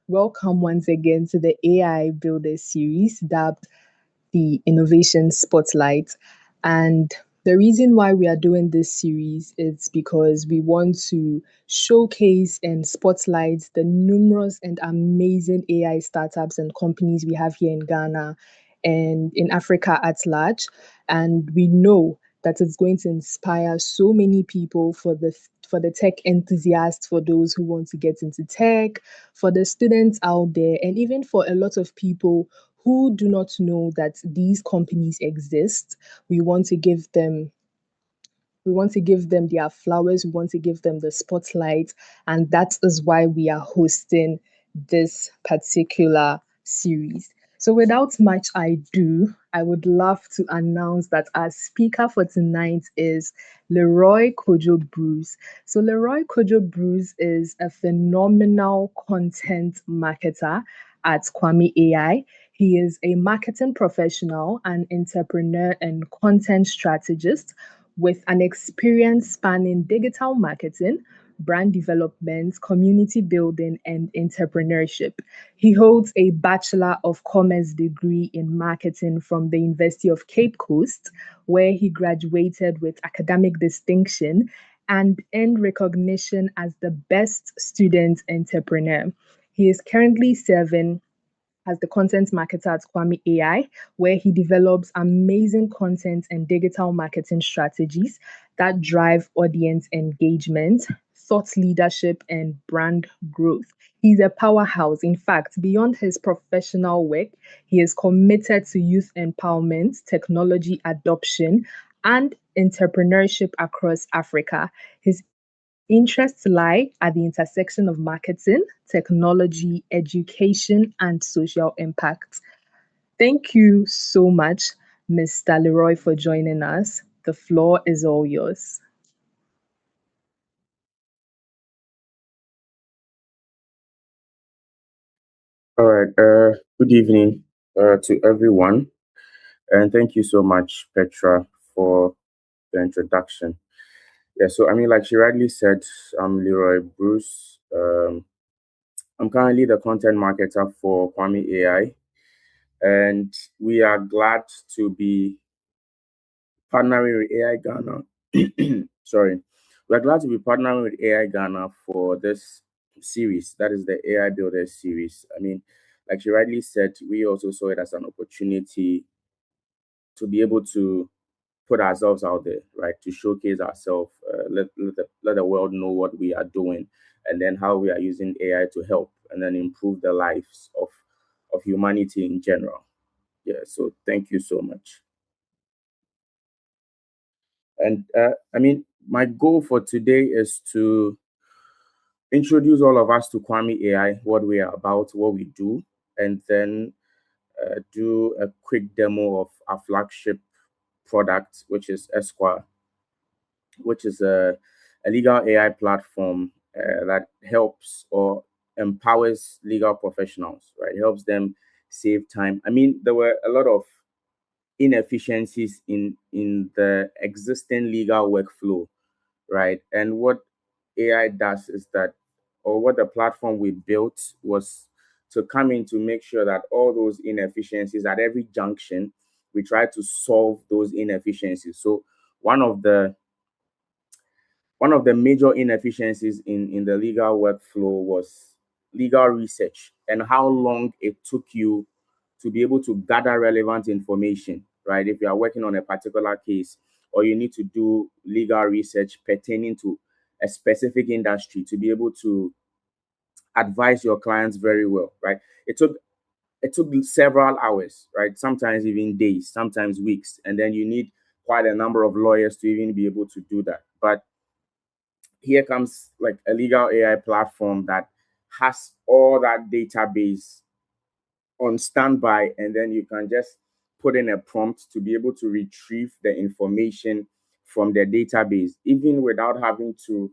Welcome once again to the AI Builder series dubbed the Innovation Spotlight. And the reason why we are doing this series is because we want to showcase and spotlight the numerous and amazing AI startups and companies we have here in Ghana and in Africa at large. And we know that it's going to inspire so many people for the tech enthusiasts, for those who want to get into tech, for the students out there, and even for a lot of people who do not know that these companies exist. We want to give them we want to give them their flowers, we want to give them the spotlight, and that is why we are hosting this particular series. So without much ado, I would love to announce that our speaker for tonight is Leroy Kojo Bruce. So Leroy Kojo Bruce is a phenomenal content marketer at Kwame AI. He is a marketing professional, an entrepreneur, and content strategist with an experience spanning digital marketing, brand development, community building, and entrepreneurship. He holds a Bachelor of Commerce degree in marketing from the University of Cape Coast, where he graduated with academic distinction and earned recognition as the best student entrepreneur. He is currently serving as the content marketer at Kwame AI, where he develops amazing content and digital marketing strategies that drive audience engagement, thought leadership, and brand growth. He's a powerhouse. In fact, beyond his professional work, he is committed to youth empowerment, technology adoption, and entrepreneurship across Africa. His interests lie at the intersection of marketing, technology, education, and social impact. Thank you so much, Mr. Leroy, for joining us. The floor is all yours. All right. Good evening to everyone, and thank you so much, Petra, for the introduction. Yeah. So, I mean, like she rightly said, I'm Leroy Bruce. I'm currently the content marketer for Kwame AI, and we are glad to be partnering with AI Ghana. Sorry, we're glad to be partnering with AI Ghana for this series. That is the AI Builder series. I mean, like she rightly said, we also saw it as an opportunity to be able to put ourselves out there, right? To showcase ourselves, let the world know what we are doing, and then how we are using AI to help and then improve the lives of humanity in general. Yeah. So thank you so much. And I mean, my goal for today is to introduce all of us to Kwame AI, what we are about, what we do, and then do a quick demo of our flagship product, which is Eskwai, which is a legal AI platform that helps or empowers legal professionals, right? It helps them save time. I mean, there were a lot of inefficiencies in the existing legal workflow, right? And what AI does is that, or what the platform we built was to come in to make sure that all those inefficiencies at every junction, we try to solve those inefficiencies. So one of the one of the major inefficiencies in the legal workflow was legal research and how long it took you to be able to gather relevant information, right? If you are working on a particular case or you need to do legal research pertaining to a specific industry to be able to advise your clients very well, right? It took several hours, right? Sometimes even days, sometimes weeks, and then you need quite a number of lawyers to even be able to do that. But here comes like a legal AI platform that has all that database on standby, and then you can just put in a prompt to be able to retrieve the information from the database, even without having to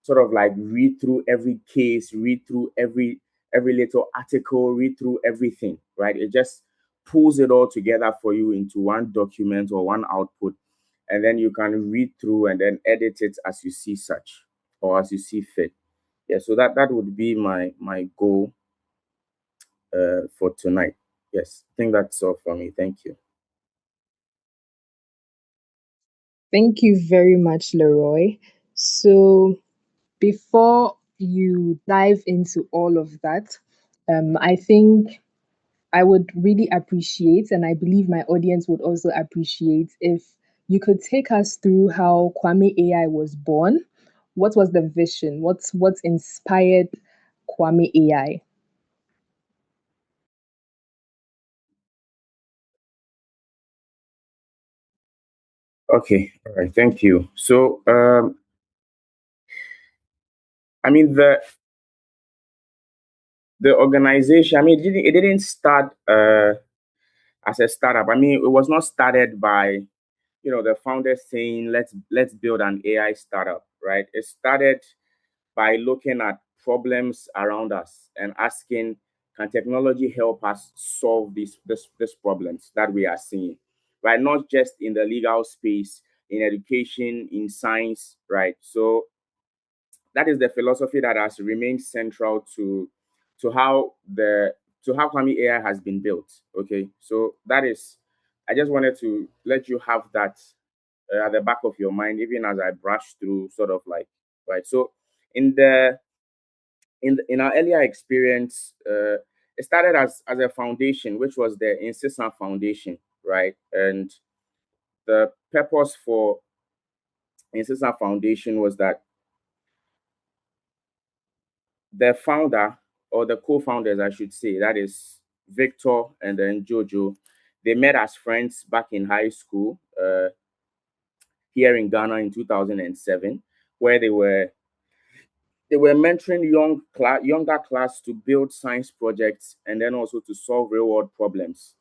sort of like read through every case, read through every little article, read through everything, right? It just pulls it all together for you into one document or one output, and then you can read through and then edit it as you see such or as you see fit. Yeah, so that would be my goal for tonight. Yes, I think that's all for me. Thank you. Thank you very much, Leroy. So, before you dive into all of that, I think I would really appreciate, and I believe my audience would also appreciate, if you could take us through how Kwame AI was born. What was the vision? What inspired Kwame AI? Okay, all right, thank you. So, I mean, the organization. I mean, it didn't start as a startup. I mean, it was not started by the founders saying let's build an AI startup, right? It started by looking at problems around us and asking, can technology help us solve these problems that we are seeing, right? Not just in the legal space, in education, in science, right? So that is the philosophy that has remained central to how the to how Kwame AI has been built. Okay, so that is, I just wanted to let you have that at the back of your mind, even as I brush through, sort of like, right. So in the in our earlier experience, it started as a foundation, which was the Incessant Foundation, right? And the purpose for Incessant Foundation was that the founder, or the co-founders, I should say, that is Victor and then Jojo, they met as friends back in high school here in Ghana in 2007, where they were mentoring younger class to build science projects and then also to solve real world problems.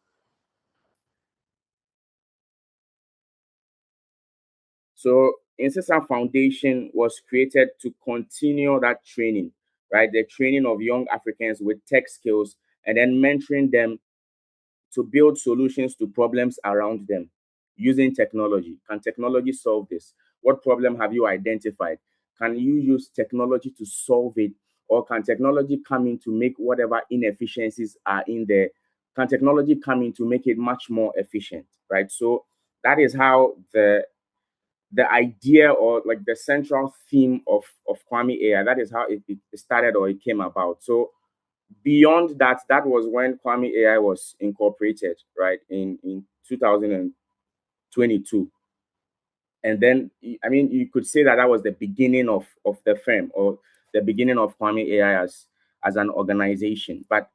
So Incessant Foundation was created to continue that training, right? The training of young Africans with tech skills and then mentoring them to build solutions to problems around them using technology. Can technology solve this? What problem have you identified? Can you use technology to solve it? Or can technology come in to make whatever inefficiencies are in there? Can technology come in to make it much more efficient? Right. So that is how the idea, or like the central theme of Kwame AI, that is how it started, or it came about. So beyond that, that was when Kwame AI was incorporated, right, in 2022. And then, I mean, you could say that that was the beginning of the firm, or the beginning of Kwame AI as an organization. But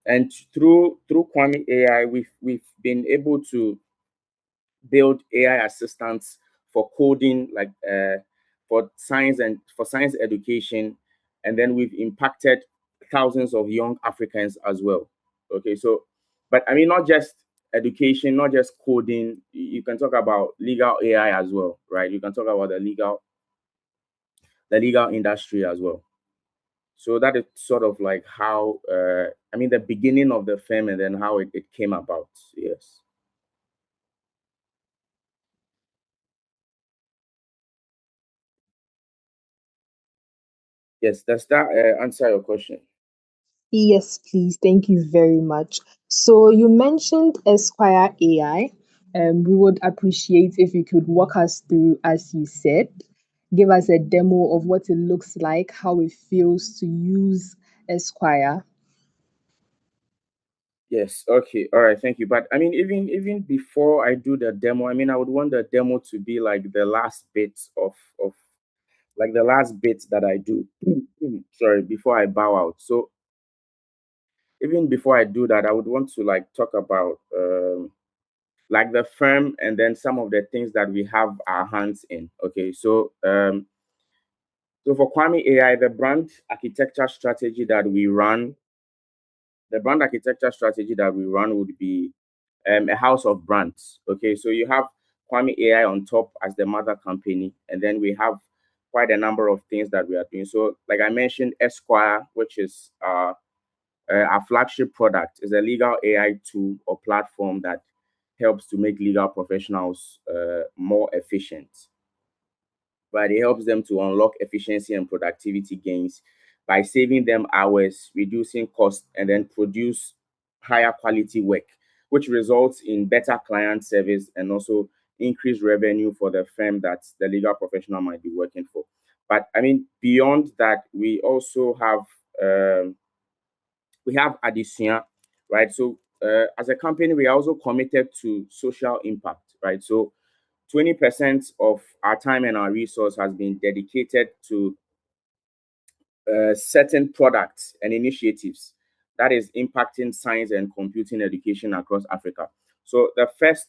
and through Kwame AI, we've been able to build AI assistants for coding, like for science education, and then we've impacted thousands of young Africans as well. Okay, so, but I mean, not just education, not just coding. You can talk about legal AI as well, right? You can talk about the legal industry as well. So that is sort of like how I mean, the beginning of the firm, and then how it came about. Yes. Yes, does that answer your question? Yes, please. Thank you very much. So you mentioned Esquire AI. We would appreciate if you could walk us through, as you said, give us a demo of what it looks like, how it feels to use Esquire. Yes. Okay. All right. Thank you. But I mean, even before I do the demo, I mean, I would want the demo to be like the last bit of like the last bit that I do. Sorry, before I bow out. So even before I do that, I would want to like talk about like the firm, and then some of the things that we have our hands in. Okay. So for Kwame AI, the brand architecture strategy that we run would be a house of brands. Okay, so you have Kwame AI on top as the mother company, and then we have quite a number of things that we are doing. So, like I mentioned, Esquire, which is our flagship product, is a legal AI tool or platform that helps to make legal professionals more efficient. Right, it helps them to unlock efficiency and productivity gains by saving them hours, reducing cost, and then produce higher quality work, which results in better client service and also increased revenue for the firm that the legal professional might be working for. But I mean, beyond that, we also have addition, right? So as a company, we are also committed to social impact, right? So 20% of our time and our resource has been dedicated to certain products and initiatives that is impacting science and computing education across Africa. So the first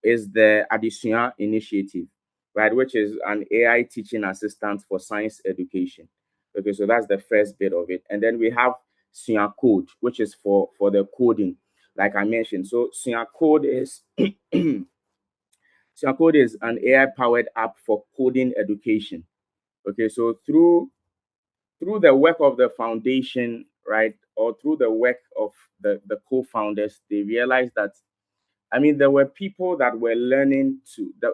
is the Addition initiative, right, which is an AI teaching assistant for science education. Okay, so that's the first bit of it. And then we have Sia Code, which is for the coding, like I mentioned. So Sia Code is Sia Code is an AI powered app for coding education. Okay, so through the work of the foundation, right, or through the work of the co-founders, they realized that I mean, there were people that were learning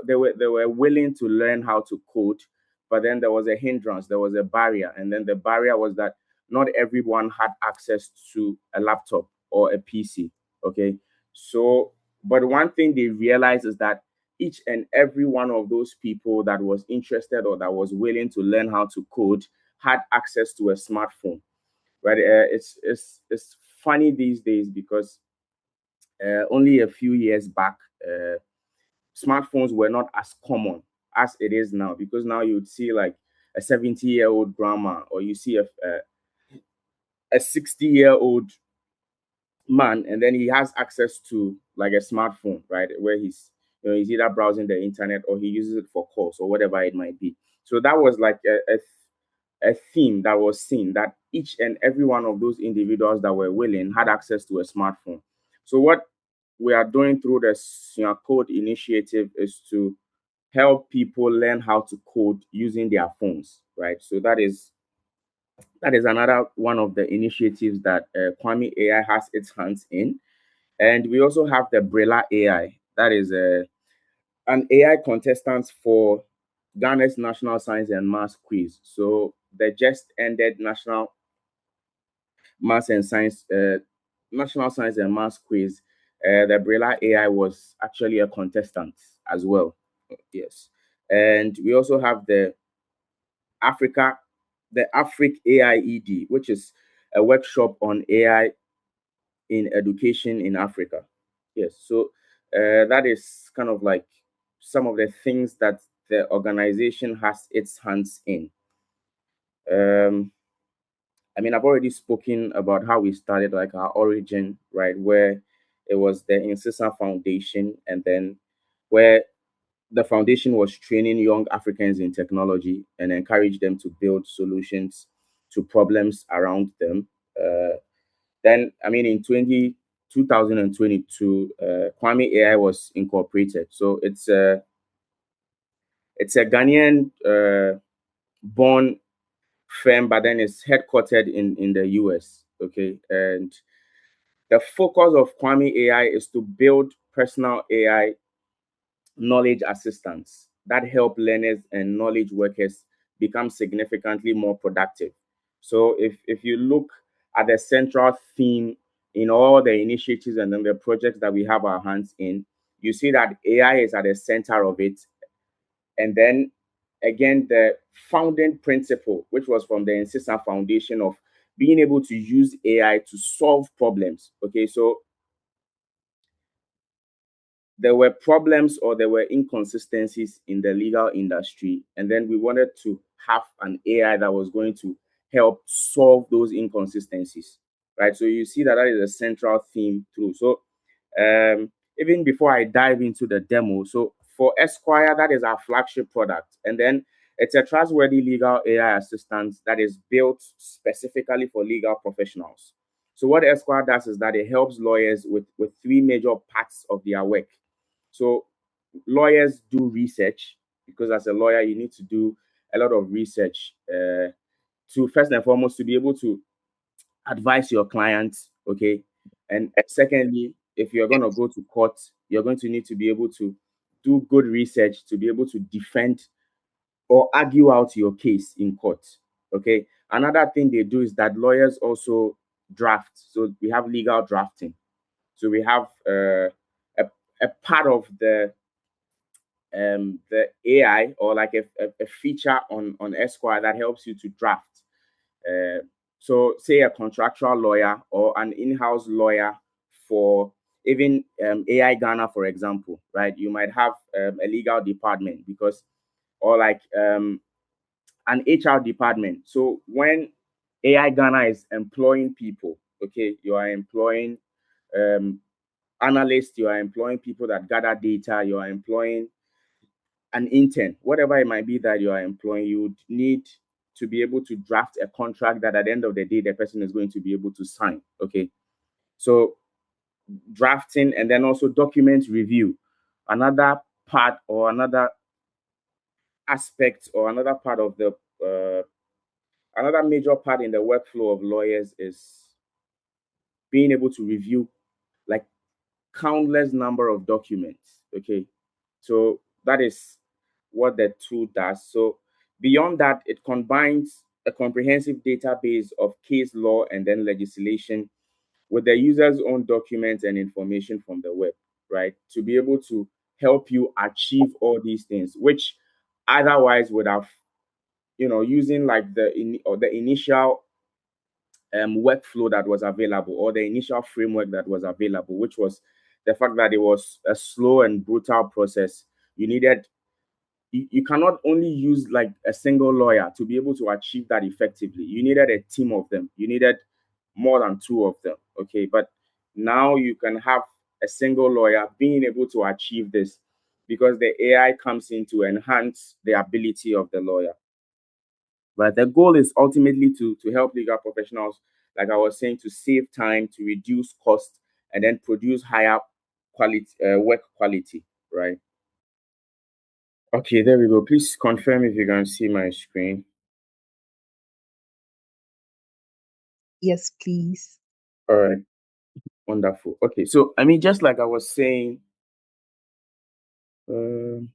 they were willing to learn how to code, but then there was a hindrance, there was a barrier, and then the barrier was that not everyone had access to a laptop or a PC. Okay, so but one thing they realized is that each and every one of those people that was interested or that was willing to learn how to code had access to a smartphone. Right? It's funny these days because only a few years back, smartphones were not as common as it is now, because now you'd see like a 70-year-old grandma, or you see a 60-year-old man, and then he has access to like a smartphone, right? Where he's either browsing the internet or he uses it for calls or whatever it might be. So that was like a theme that was seen, that each and every one of those individuals that were willing had access to a smartphone. So what we are doing through the Code initiative is to help people learn how to code using their phones, right? So that is another one of the initiatives that Kwame AI has its hands in. And we also have the Brella AI, that is an AI contestant for Ghana's National Science and Maths Quiz. So the just ended Maths and Science National Science and Maths Quiz. The Brella AI was actually a contestant as well. Yes, and we also have Africa, the Afric AIED, which is a workshop on AI in education in Africa. Yes, so that is kind of like some of the things that the organization has its hands in. Um, I mean, I've already spoken about how we started, like our origin, right? Where it was the Insisa Foundation, and then where the foundation was training young Africans in technology and encouraged them to build solutions to problems around them. Then, I mean, in 2022, Kwame AI was incorporated. So it's a Ghanaian born firm, but then it's headquartered in the US. Okay, and the focus of Kwame AI is to build personal AI knowledge assistants that help learners and knowledge workers become significantly more productive. So if you look at the central theme in all the initiatives and then the projects that we have our hands in, you see that AI is at the center of it. And then again, the founding principle, which was from the Insisa Foundation, of being able to use AI to solve problems. Okay, so there were problems or there were inconsistencies in the legal industry, and then we wanted to have an AI that was going to help solve those inconsistencies, right? So you see that that is a central theme through. So even before I dive into the demo, so for Eskwai, that is our flagship product, and then it's a trustworthy legal AI assistant that is built specifically for legal professionals. So what Esquire does is that it helps lawyers with three major parts of their work. So lawyers do research, because as a lawyer you need to do a lot of research to first and foremost to be able to advise your clients. Okay, and secondly, if you're going to go to court, you're going to need to be able to do good research to be able to defend or argue out your case in court. Okay, Another thing they do is that lawyers also draft. So we have legal drafting. So we have a part of the AI, or like a feature on Eskwai that helps you to draft. Uh, so, say a contractual lawyer or an in-house lawyer for even AI Ghana, for example, right? You might have a legal department because, or like an HR department. So when AI Ghana is employing people, okay, you are employing um, analysts, you are employing people that gather data, you are employing an intern, whatever it might be that you are employing, you would need to be able to draft a contract that at the end of the day, the person is going to be able to sign. Okay. So drafting and then also document review. Another part or another aspect or another part of the another major part in the workflow of lawyers is being able to review like countless number of documents. Okay. So that is what the tool does. So beyond that, it combines a comprehensive database of case law and then legislation with the user's own documents and information from the web, right? To be able to help you achieve all these things, which otherwise would have, using like the initial workflow that was available, or the initial framework that was available, which was the fact that it was a slow and brutal process. You needed you cannot only use like a single lawyer to be able to achieve that effectively. You needed a team of them. You needed more than two of them. Okay, but now you can have a single lawyer being able to achieve this because the AI comes in to enhance the ability of the lawyer. But the goal is ultimately to help legal professionals, like I was saying, to save time, to reduce cost, and then produce higher quality work quality, right? Okay, there we go. Please confirm if you can see my screen. Yes, please. All right, wonderful. Okay, so I mean, just like I was saying, um,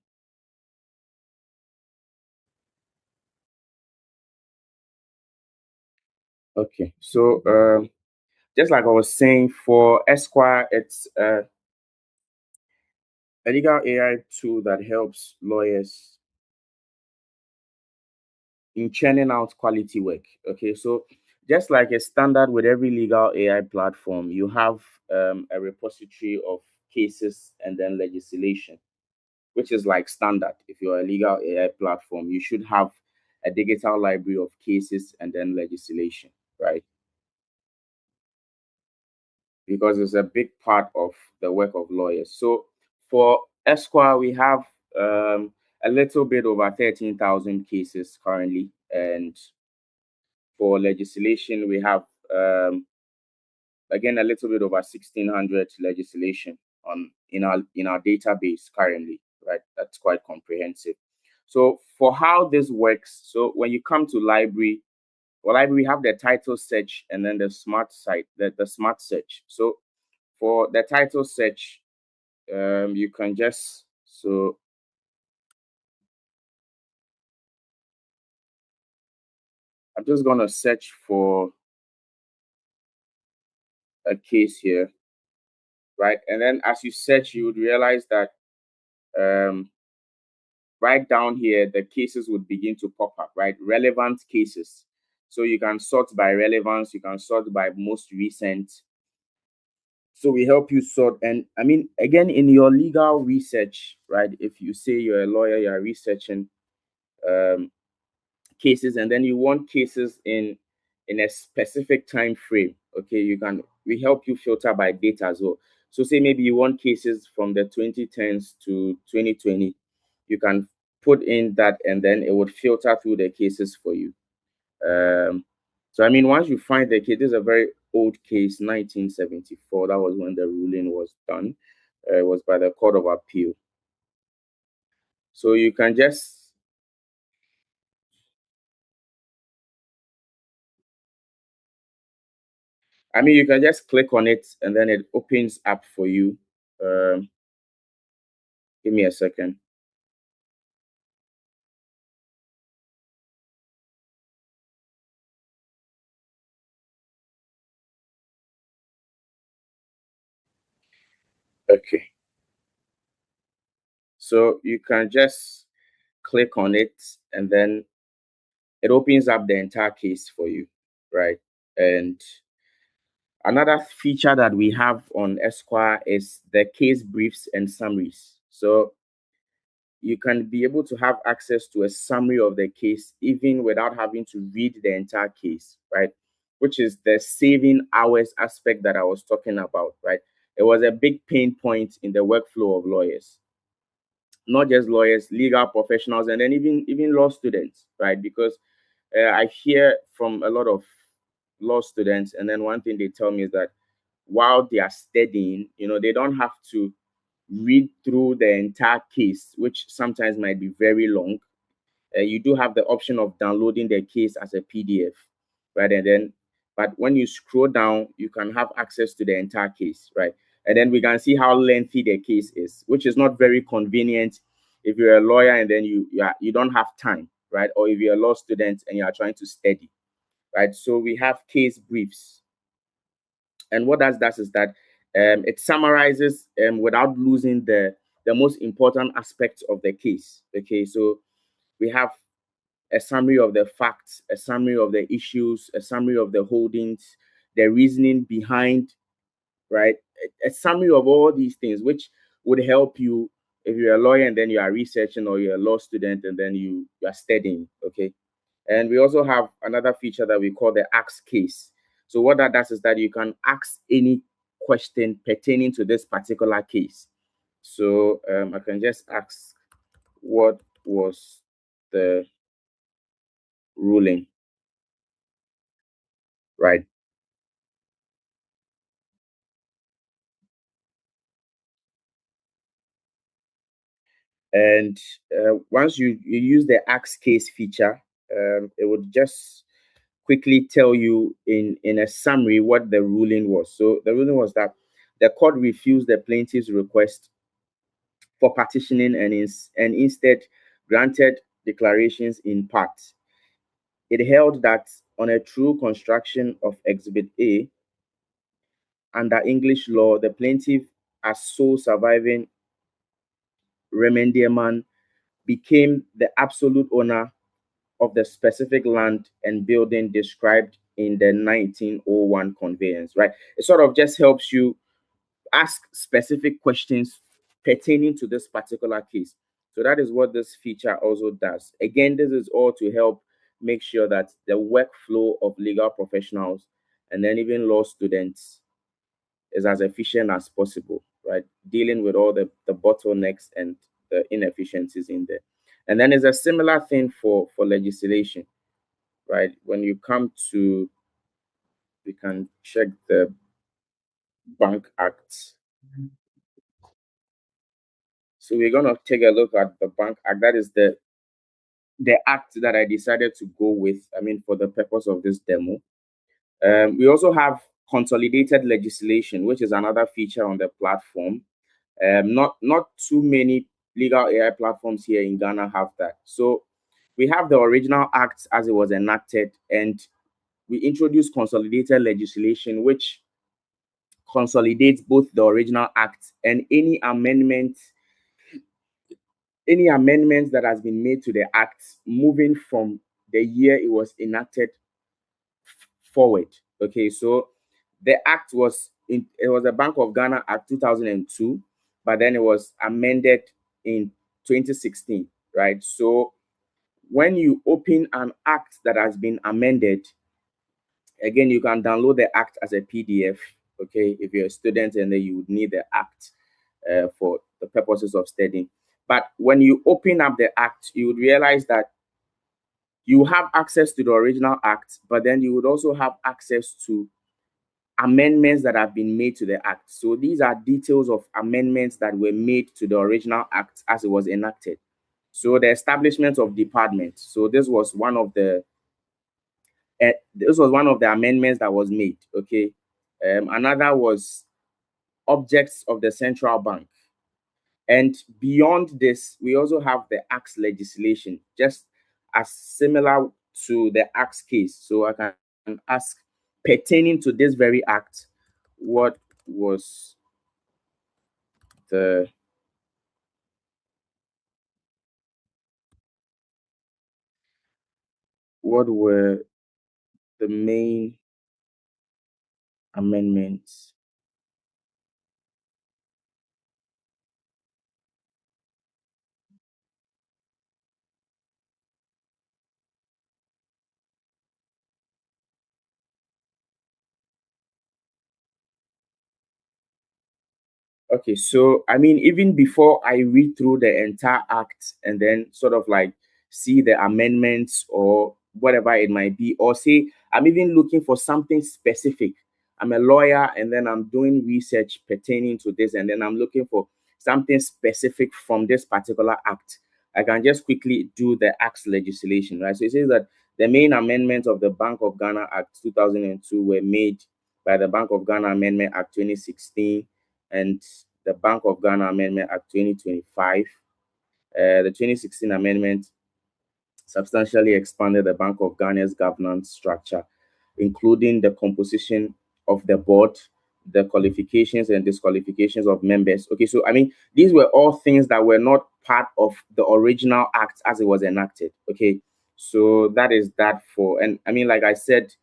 okay, so just like I was saying, for Esquire, it's a legal AI tool that helps lawyers in churning out quality work. Okay, so just like a standard with every legal AI platform, you have a repository of cases and then legislation, which is like standard. If you're a legal AI platform, you should have a digital library of cases and then legislation, right? Because it's a big part of the work of lawyers. So for Esquire, we have a little bit over 13,000 cases currently. And for legislation, we have again a little bit over 1,600 legislation on in our database currently, right? That's quite comprehensive. So for how this works, so when you come to library, well, library we have the title search and then the smart site, the smart search. So for the title search, you can just so I'm just gonna search for a case here, right? And then as you search, you would realize that um, right down here, the cases would begin to pop up, right? Relevant cases. So you can sort by relevance, you can sort by most recent. So we help you sort. And I mean, again, in your legal research, right? If you say you're a lawyer, you're researching um, cases, and then you want cases in a specific time frame, okay, we help you filter by date as well. So say maybe you want cases from the 2010s to 2020, you can put in that and then it would filter through the cases for you. So I mean, once you find the case, this is a very old case, 1974. That was when the ruling was done. It was by the Court of Appeal. So you can just I mean, you can just click on it and then it opens up for you. Um, Give me a second. Okay. So you can just click on it and then it opens up the entire case for you, right? And another feature that we have on Eskwai is the case briefs and summaries. So you can be able to have access to a summary of the case even without having to read the entire case, right? Which is the saving hours aspect that I was talking about, right? It was a big pain point in the workflow of lawyers, not just lawyers, legal professionals, and then even law students, right? Because I hear from a lot of law students, and then one thing they tell me is that while they are studying, they don't have to read through the entire case, which sometimes might be very long. You do have the option of downloading the case as a PDF, right? And then, but when you scroll down, you can have access to the entire case, right? And then we can see how lengthy the case is, which is not very convenient if you're a lawyer and then you don't have time, right? Or if you're a law student and you are trying to study, right? So we have case briefs, and what that does is that it summarizes without losing the most important aspects of the case. Okay, so we have a summary of the facts, a summary of the issues, a summary of the holdings, the reasoning behind, right? A summary of all these things, which would help you if you're a lawyer and then you are researching, or you're a law student and then you are studying. Okay. And we also have another feature that we call the ask case. So what that does is that you can ask any question pertaining to this particular case. So I can just ask, what was the ruling, right? And once you use the ask case feature, it would just quickly tell you in a summary what the ruling was. So the ruling was that the court refused the plaintiff's request for partitioning and instead granted declarations in part. It held that on a true construction of Exhibit A, under English law, the plaintiff, as sole surviving remediaman, became the absolute owner of the specific land and building described in the 1901 conveyance, right? It sort of just helps you ask specific questions pertaining to this particular case. So that is what this feature also does. Again, this is all to help make sure that the workflow of legal professionals and then even law students is as efficient as possible, right? Dealing with all the bottlenecks and the inefficiencies in there. And then it's a similar thing for legislation, right? When you come to, we can check the Bank Act. So we're gonna take a look at the Bank Act. That is the act that I decided to go with. I mean, for the purpose of this demo. We also have consolidated legislation, which is another feature on the platform. Not too many legal AI platforms here in Ghana have that. So we have the original act as it was enacted, and we introduced consolidated legislation, which consolidates both the original act and any amendment that has been made to the act moving from the year it was enacted forward. Okay, so the act it was a Bank of Ghana Act 2002, but then it was amended in 2016, right? So when you open an act that has been amended, again, you can download the act as a PDF. Okay, if you're a student and then you would need the act for the purposes of studying. But when you open up the act, you would realize that you have access to the original act, but then you would also have access to amendments that have been made to the act. So these are details of amendments that were made to the original act as it was enacted. So the establishment of departments. So this was one of the amendments that was made. Okay, another was objects of the central bank. And beyond this, we also have the acts legislation, just as similar to the acts case. So I can ask, pertaining to this very act, what was the what were the main amendments? Okay, so I mean, even before I read through the entire act and then sort of like see the amendments or whatever it might be, or say I'm even looking for something specific. I'm a lawyer and then I'm doing research pertaining to this, and then I'm looking for something specific from this particular act. I can just quickly do the act's legislation, right? So it says that the main amendments of the Bank of Ghana Act 2002 were made by the Bank of Ghana Amendment Act 2016 and the Bank of Ghana Amendment Act 2025. The 2016 amendment substantially expanded the Bank of Ghana's governance structure, including the composition of the board, the qualifications and disqualifications of members. Okay, so I mean, these were all things that were not part of the original act as it was enacted. Okay, so that is that for, and I mean, like I said,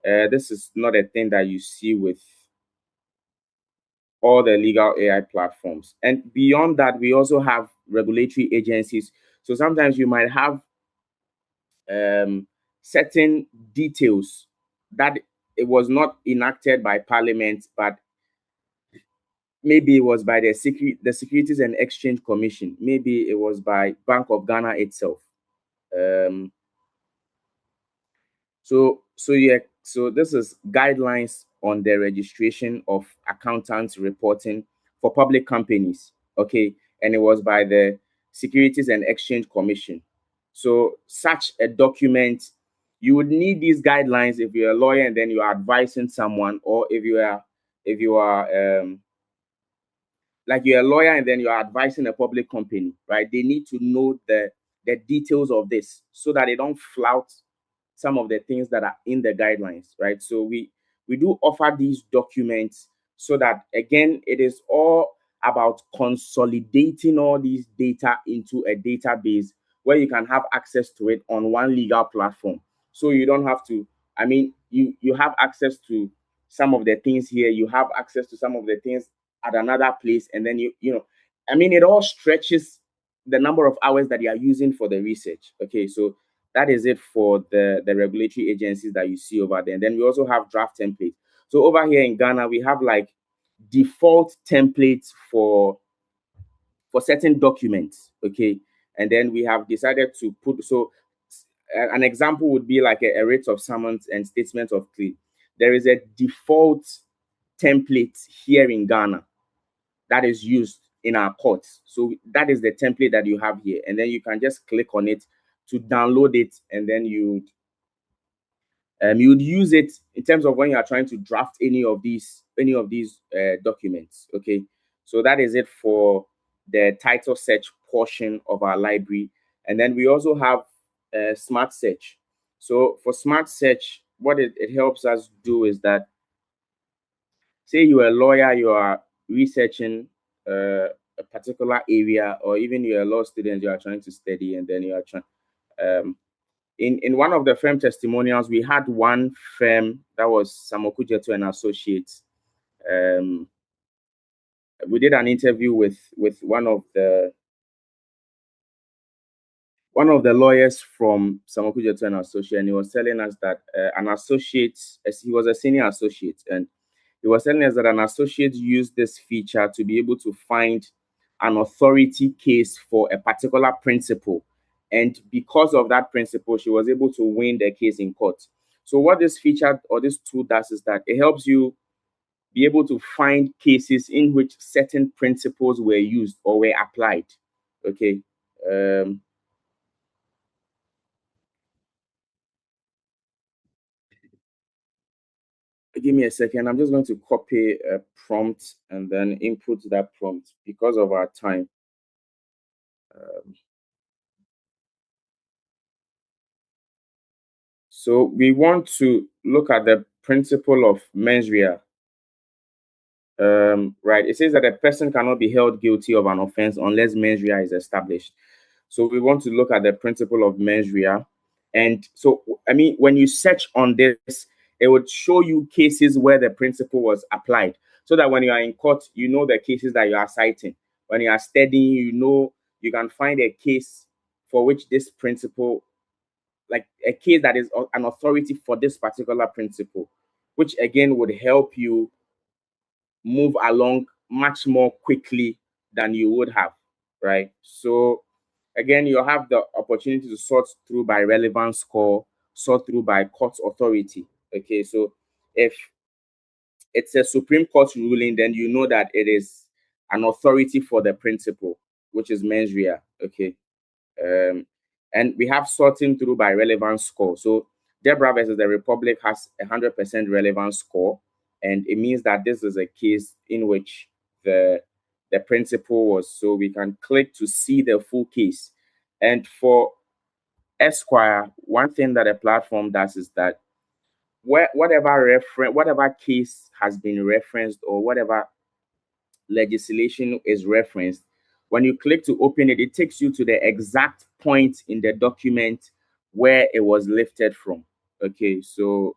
this is not a thing that you see with all the legal AI platforms. And beyond that, we also have regulatory agencies. So sometimes you might have certain details that it was not enacted by Parliament, but maybe it was by the Securities and Exchange Commission. Maybe it was by Bank of Ghana itself. Um, so this is guidelines on the registration of accountants reporting for public companies. Okay, and it was by the Securities and Exchange Commission. So such a document, you would need these guidelines if you're a lawyer and then you are advising someone, or if you are like you're a lawyer and then you're advising a public company, right? They need to know the details of this so that they don't flout some of the things that are in the guidelines, right? So we do offer these documents so that again it is all about consolidating all these data into a database where you can have access to it on one legal platform. So you don't have to, I mean, you have access to some of the things here, you have access to some of the things at another place, and then you know, I mean, it all stretches the number of hours that you are using for the research. Okay, so that is it for the regulatory agencies that you see over there. And then we also have draft templates. So over here in Ghana, we have like default templates for certain documents. Okay, and then we have decided to put, so an example would be like a writ of summons and statement of claim. There is a default template here in Ghana that is used in our courts. So that is the template that you have here. And then you can just click on it to download it, and then you'd use it in terms of when you are trying to draft any of these documents. Okay, so that is it for the title search portion of our library. And then we also have smart search. So for smart search, what it helps us do is that, say you're a lawyer, you are researching a particular area, or even you're a law student, you are trying to study, and then you are trying. Um, in one of the firm testimonials, we had one firm that was Samokujeto and Associates. Um, we did an interview with one of the lawyers from Samokujeto and Associates, and he was telling us that an associate, as he was a senior associate, and he was telling us that an associate used this feature to be able to find an authority case for a particular principle. And because of that principle, she was able to win the case in court. So, what this feature or this tool does is that it helps you be able to find cases in which certain principles were used or were applied. Okay. Um, Give me a second. I'm just going to copy a prompt and then input that prompt because of our time. So, we want to look at the principle of mens rea. right, it says that a person cannot be held guilty of an offense unless mens rea is established. So we want to look at the principle of mens rea. And so, I mean, when you search on this, it would show you cases where the principle was applied, so that when you are in court, you know the cases that you are citing. When you are studying, you know you can find a case for which this principle, like a case that is an authority for this particular principle, which again would help you move along much more quickly than you would have, right? So again, you have the opportunity to sort through by relevant score, sort through by court authority. Okay, so if it's a Supreme Court ruling, then you know that it is an authority for the principle, which is mens rea. Okay, um, and we have sorting through by relevance score. So Deborah versus the Republic has 100% relevance score, and it means that this is a case in which the principle was. So we can click to see the full case. And for Esquire, one thing that a platform does is that whatever case has been referenced, or whatever legislation is referenced, when you click to open it, it takes you to the exact point in the document where it was lifted from. Okay, so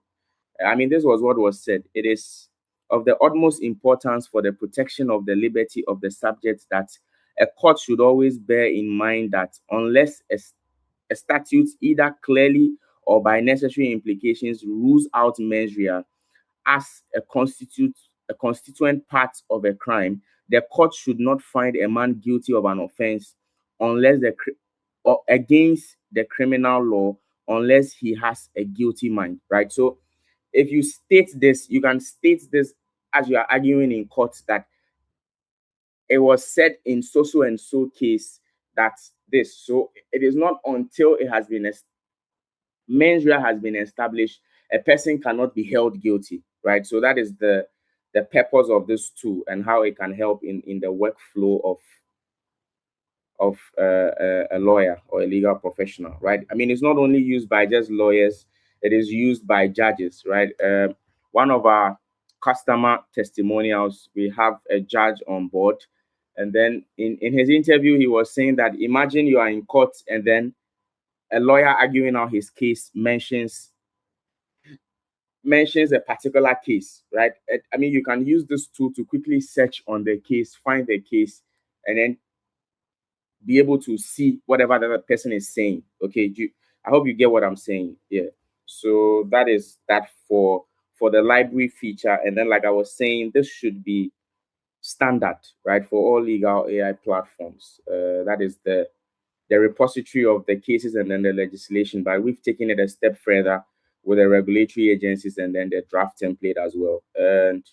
I mean, this was what was said. It is of the utmost importance for the protection of the liberty of the subject that a court should always bear in mind that unless a statute either clearly or by necessary implications rules out mens rea as a constituent part of a crime, the court should not find a man guilty of an offense unless or against the criminal law, unless he has a guilty mind, right? So if you state this, you can state this as you are arguing in court that it was said in so and so case that this. So it is not until it has been mens rea has been established, a person cannot be held guilty, right? So that is the purpose of this tool and how it can help in the workflow of a lawyer or a legal professional, right? I mean, it's not only used by just lawyers; it is used by judges, right? One of our customer testimonials, we have a judge on board, and then in his interview, he was saying that imagine you are in court and then a lawyer arguing out his case mentions a particular case, right? I mean, you can use this tool to quickly search on the case, find the case, and then be able to see whatever the other person is saying. Okay, I hope you get what I'm saying. Yeah. So that is that for the library feature, and then like I was saying, this should be standard, right, for all legal AI platforms. That is the repository of the cases and then the legislation, but we've taken it a step further with the regulatory agencies and then the draft template as well. And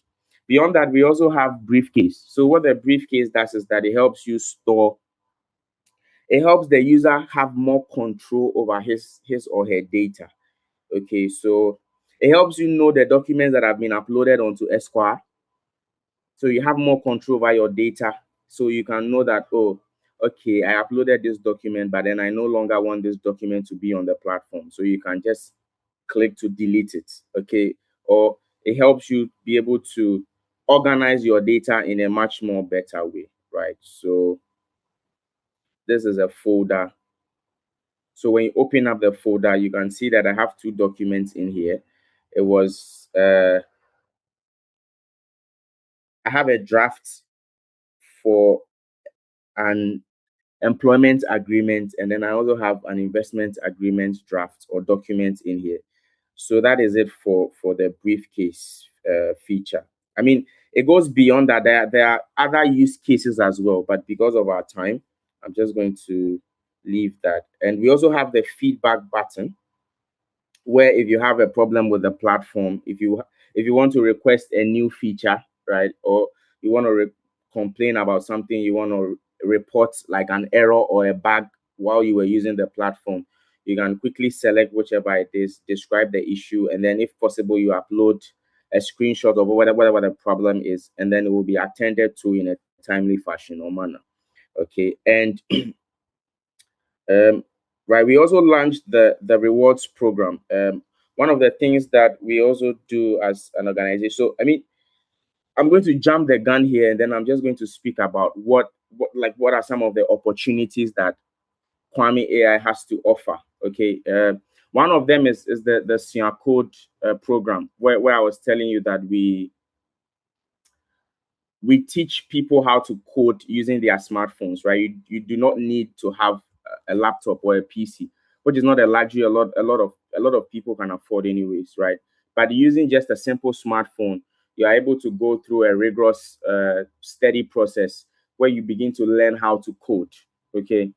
beyond that, we also have briefcase. So what the briefcase does is that it helps the user have more control over his or her data. Okay, so it helps you know the documents that have been uploaded onto Esquire, so you have more control over your data. So you can know that, oh, okay, I uploaded this document, but then I no longer want this document to be on the platform. So you can just click to delete it. Okay. Or it helps you be able to organize your data in a much more better way. Right. So this is a folder. So when you open up the folder, you can see that I have two documents in here. It was I have a draft for an employment agreement, and then I also have an investment agreement draft or document in here. So that is it for the briefcase feature. I mean, it goes beyond that. There are other use cases as well, but because of our time, I'm just going to leave that. And we also have the feedback button, where if you have a problem with the platform, if you want to request a new feature, right, or you want to complain about something, you want to report like an error or a bug while you were using the platform, you can quickly select whichever it is, describe the issue, and then if possible, you upload a screenshot of whatever the problem is, and then it will be attended to in a timely fashion or manner. Okay, and right, we also launched the rewards program. One of the things that we also do as an organization. So I mean, I'm going to jump the gun here, and then I'm just going to speak about what are some of the opportunities that Kwame AI has to offer. Okay, one of them is the Sian Code program, where I was telling you that we teach people how to code using their smartphones, right? You do not need to have a laptop or a PC, which is not a luxury a lot of people can afford anyways, right? But using just a simple smartphone, you are able to go through a rigorous steady process where you begin to learn how to code. Okay,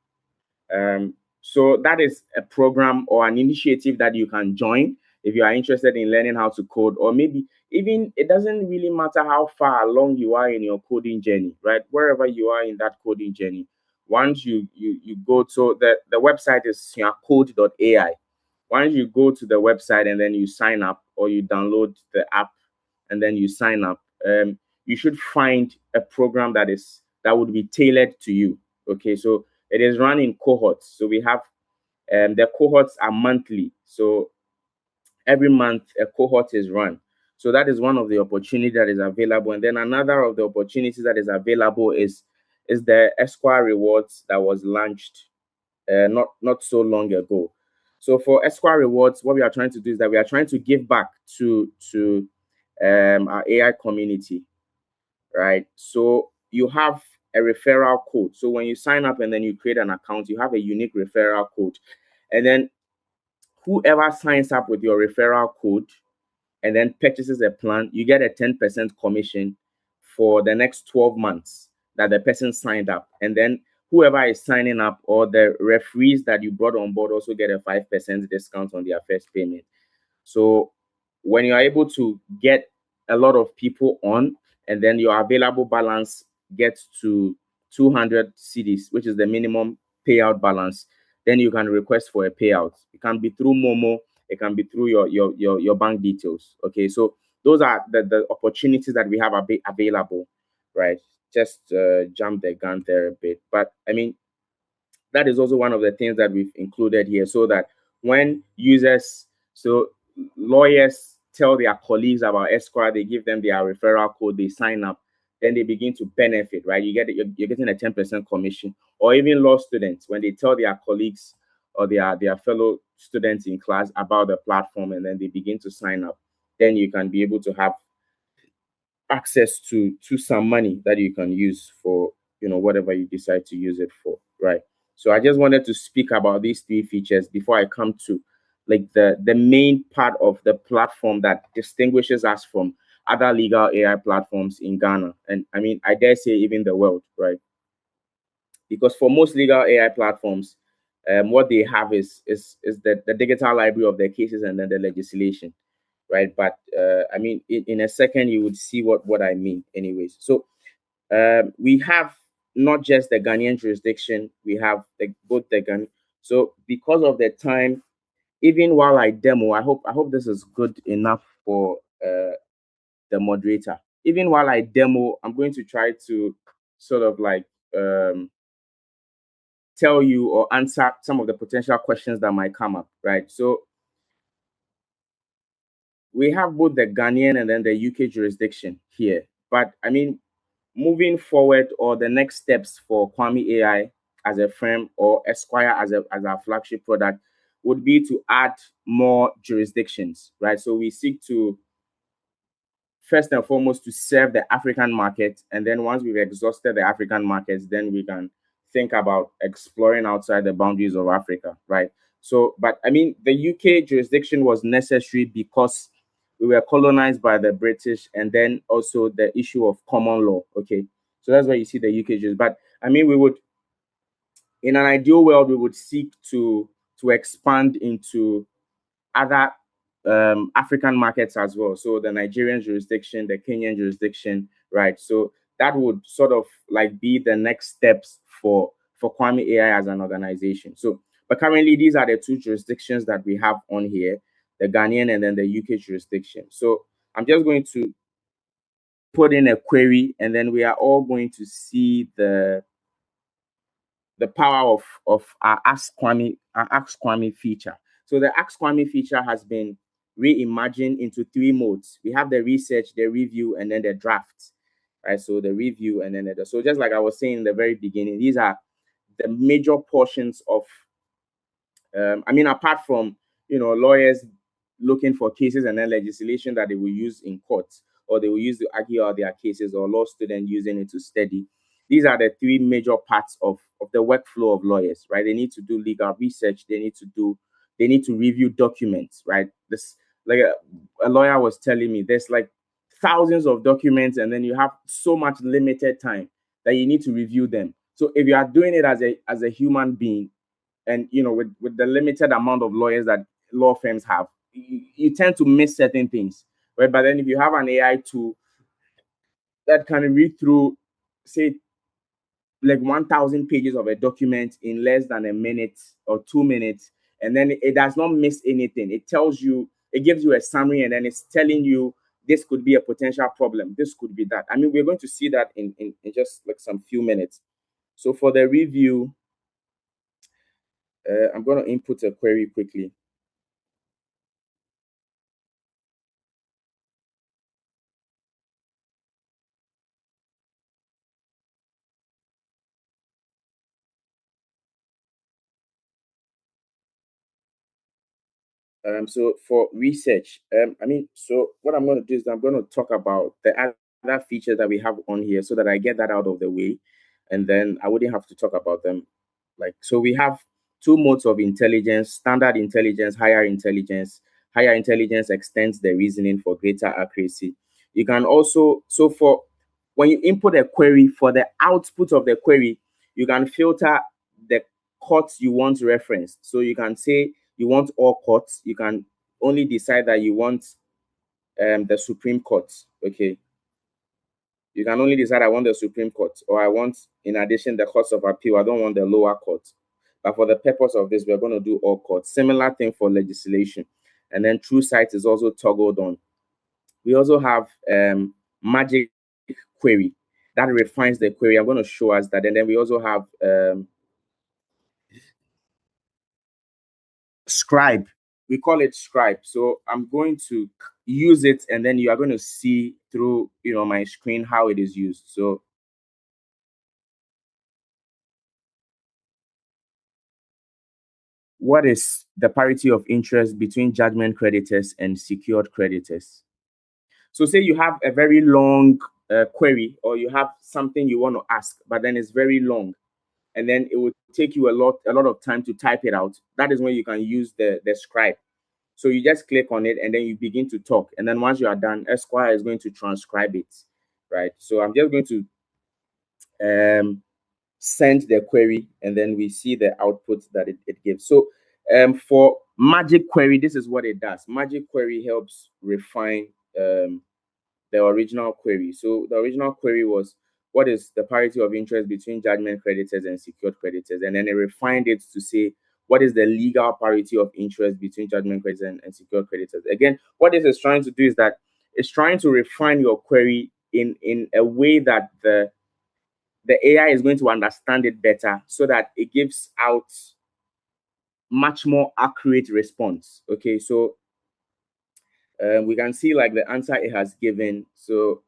so that is a program or an initiative that you can join if you are interested in learning how to code, or maybe even it doesn't really matter how far along you are in your coding journey, right? Wherever you are in that coding journey, once you go to the website is code.ai. Once you go to the website and then you sign up or you download the app and then you sign up, you should find a program that would be tailored to you. Okay, so it is run in cohorts. So we have the cohorts are monthly. So every month a cohort is run. So that is one of the opportunities that is available. And then another of the opportunities that is available is the Eskwai rewards that was launched not so long ago. So for Eskwai rewards, what we are trying to do is that we are trying to give back to our AI community, right? So you have a referral code. So when you sign up and then you create an account, you have a unique referral code. And then whoever signs up with your referral code and then purchases a plan, you get a 10% commission for the next 12 months that the person signed up. And then whoever is signing up or the referees that you brought on board also get a 5% discount on their first payment. So when you are able to get a lot of people on, and then your available balance gets to 200 CDs, which is the minimum payout balance, then you can request for a payout. It can be through Momo, it can be through your bank details. Okay, so those are the opportunities that we have available, right? Just jump the gun there a bit, but I mean that is also one of the things that we've included here, so that when users, so lawyers tell their colleagues about Esquire, they give them their referral code, they sign up, then they begin to benefit, right? You're getting a 10% commission. Or even law students, when they tell their colleagues or their fellow students in class about the platform and then they begin to sign up, then you can be able to have access to some money that you can use for whatever you decide to use it for, right? So I just wanted to speak about these three features before I come to like the main part of the platform that distinguishes us from other legal AI platforms in Ghana, and I mean I dare say even the world, right? Because for most legal AI platforms, what they have is the digital library of their cases and then the legislation, right? But I mean, in a second, you would see what I mean, anyways. So we have not just the Ghanaian jurisdiction, we have both the Ghan. So because of the time, even while I demo, I hope this is good enough for the moderator. Even while I demo, I'm going to try to sort of like tell you or answer some of the potential questions that might come up, right? So we have both the Ghanaian and then the UK jurisdiction here. But I mean, moving forward or the next steps for Kwame AI as a firm or Esquire as our flagship product would be to add more jurisdictions, right? So we seek to first and foremost to serve the African market. And then once we've exhausted the African markets, then we can think about exploring outside the boundaries of Africa, right? So, but I mean, the UK jurisdiction was necessary because we were colonized by the British, and then also the issue of common law. Okay, so that's why you see the UK jurisdiction. But I mean, we would, in an ideal world, we would seek to expand into other African markets as well. So the Nigerian jurisdiction, the Kenyan jurisdiction, right? So that would sort of like be the next steps for Kwame AI as an organization. So, but currently these are the two jurisdictions that we have on here, the Ghanaian and then the UK jurisdiction. So I'm just going to put in a query, and then we are all going to see the power of our Ask Kwame feature. So the Ask Kwame feature has been reimagine into three modes. We have the research, the review, and then the draft. Right. So the review and then so just like I was saying in the very beginning, these are the major portions of I mean, apart from lawyers looking for cases and then legislation that they will use in court or they will use to argue out their cases, or law students using it to study. These are the three major parts of the workflow of lawyers, right? They need to do legal research. They need to review documents, right? This like a lawyer was telling me, there's like thousands of documents, and then you have so much limited time that you need to review them. So if you are doing it as a human being, and with the limited amount of lawyers that law firms have, you tend to miss certain things, right? But then if you have an AI tool that can read through, say, like 1,000 pages of a document in less than a minute or 2 minutes, and then it does not miss anything. It tells you, it gives you a summary, and then it's telling you this could be a potential problem, this could be that. I mean, we're going to see that in just like some few minutes. So for the review, I'm going to input a query quickly. So for research, I mean, so what I'm going to do is I'm going to talk about the other features that we have on here so that I get that out of the way, and then I wouldn't have to talk about them. Like, so we have two modes of intelligence: standard intelligence, higher intelligence. Higher intelligence extends the reasoning for greater accuracy. You can also, so for when you input a query, for the output of the query, you can filter the courts you want referenced. So you can say you want all courts. You can only decide that you want the Supreme Court. Okay. You can only decide I want the Supreme Court, or I want, in addition, the courts of appeal. I don't want the lower court. But for the purpose of this, we're going to do all courts. Similar thing for legislation. And then true sight is also toggled on. We also have magic query that refines the query. I'm going to show us that. And then we also have scribe. We call it scribe. So I'm going to use it, and then you are going to see through my screen how it is used. So what is the parity of interest between judgment creditors and secured creditors? So say you have a very long query, or you have something you want to ask, but then it's very long, and then it will take you a lot of time to type it out. That is when you can use the scribe. So you just click on it, and then you begin to talk. And then once you are done, Eskwai is going to transcribe it, right? So I'm just going to send the query, and then we see the output that it gives. So for magic query, this is what it does. Magic query helps refine the original query. So the original query was, what is the parity of interest between judgment creditors and secured creditors? And then it refined it to say, what is the legal parity of interest between judgment creditors and secured creditors? Again, what this is trying to do is that it's trying to refine your query in a way that the AI is going to understand it better, so that it gives out much more accurate response. Okay, so we can see like the answer it has given. So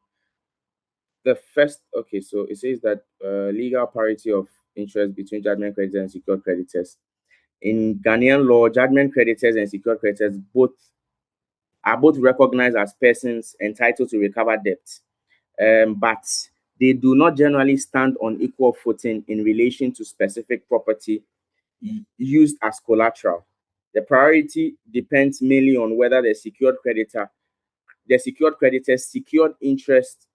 the first, okay, so it says that legal parity of interest between judgment creditors and secured creditors. In Ghanaian law, judgment creditors and secured creditors both recognized as persons entitled to recover debt, but they do not generally stand on equal footing in relation to specific property used as collateral. The priority depends mainly on whether the secured creditor's secured interest,